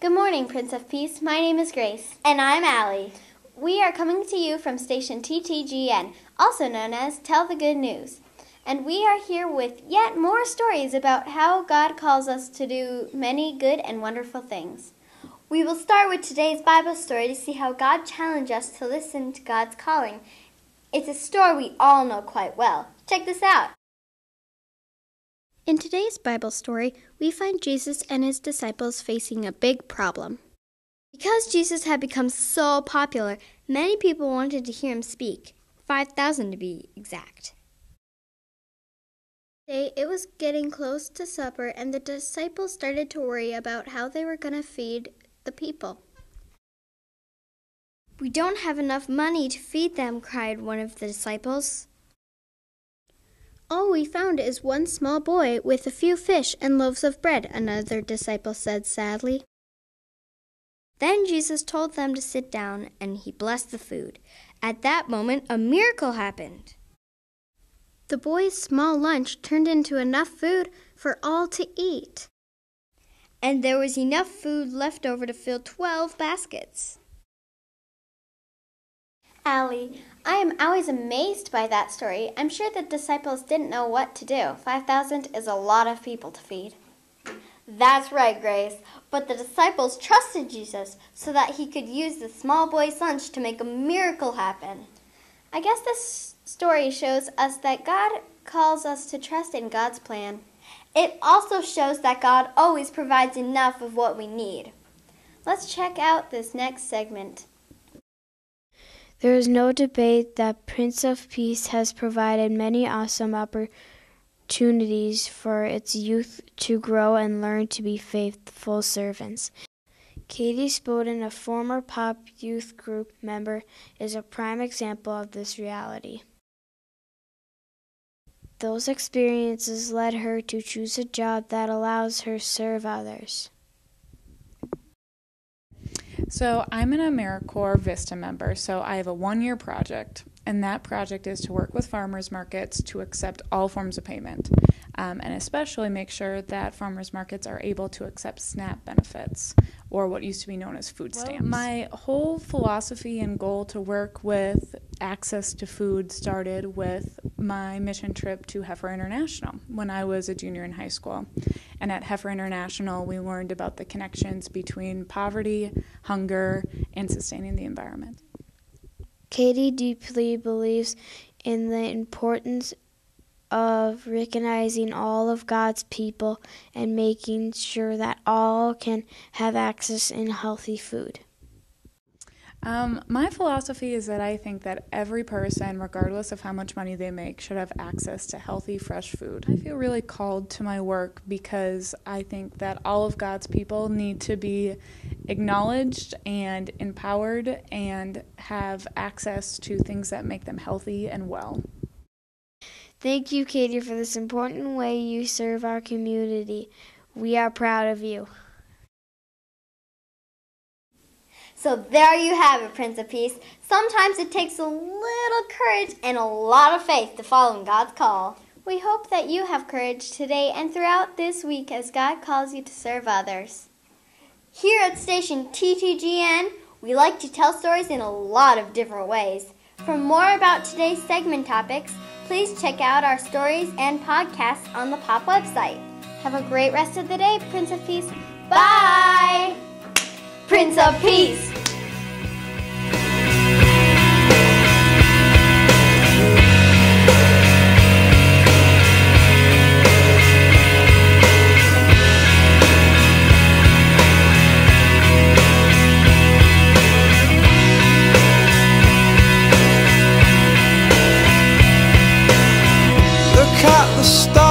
Good morning, Prince of Peace. My name is Grace. And I'm Allie. We are coming to you from station TTGN, also known as Tell the Good News. And we are here with yet more stories about how God calls us to do many good and wonderful things. We will start with today's Bible story to see how God challenged us to listen to God's calling. It's a story we all know quite well. Check this out. In today's Bible story, we find Jesus and his disciples facing a big problem. Because Jesus had become so popular, many people wanted to hear him speak, 5,000 to be exact. It was getting close to supper, and the disciples started to worry about how they were going to feed the people. "We don't have enough money to feed them," cried one of the disciples. "All we found is one small boy with a few fish and loaves of bread," another disciple said sadly. Then Jesus told them to sit down, and he blessed the food. At that moment, a miracle happened. The boy's small lunch turned into enough food for all to eat. And there was enough food left over to fill 12 baskets. Allie, I am always amazed by that story. I'm sure the disciples didn't know what to do. 5,000 is a lot of people to feed. That's right, Grace. But the disciples trusted Jesus so that he could use the small boy's lunch to make a miracle happen. I guess this story shows us that God calls us to trust in God's plan. It also shows that God always provides enough of what we need. Let's check out this next segment. There is no debate that Prince of Peace has provided many awesome opportunities for its youth to grow and learn to be faithful servants. Katie Spoden, a former Pop Youth Group member, is a prime example of this reality. Those experiences led her to choose a job that allows her to serve others. So I'm an AmeriCorps Vista member, so I have a one-year project, and that project is to work with farmers markets to accept all forms of payment, and especially make sure that farmers markets are able to accept SNAP benefits, or what used to be known as food stamps. My whole philosophy and goal to work with access to food started with my mission trip to Heifer International when I was a junior in high school. And at Heifer International, we learned about the connections between poverty, hunger, and sustaining the environment. Katie deeply believes in the importance of recognizing all of God's people and making sure that all can have access in healthy food. My philosophy is that I think that every person, regardless of how much money they make, should have access to healthy, fresh food. I feel really called to my work because I think that all of God's people need to be acknowledged and empowered and have access to things that make them healthy and well. Thank you, Katie, for this important way you serve our community. We are proud of you. So there you have it, Prince of Peace. Sometimes it takes a little courage and a lot of faith to follow in God's call. We hope that you have courage today and throughout this week as God calls you to serve others. Here at station TTGN, we like to tell stories in a lot of different ways. For more about today's segment topics, please check out our stories and podcasts on the POP website. Have a great rest of the day, Prince of Peace. Bye! Prince of Peace! Look at the stars.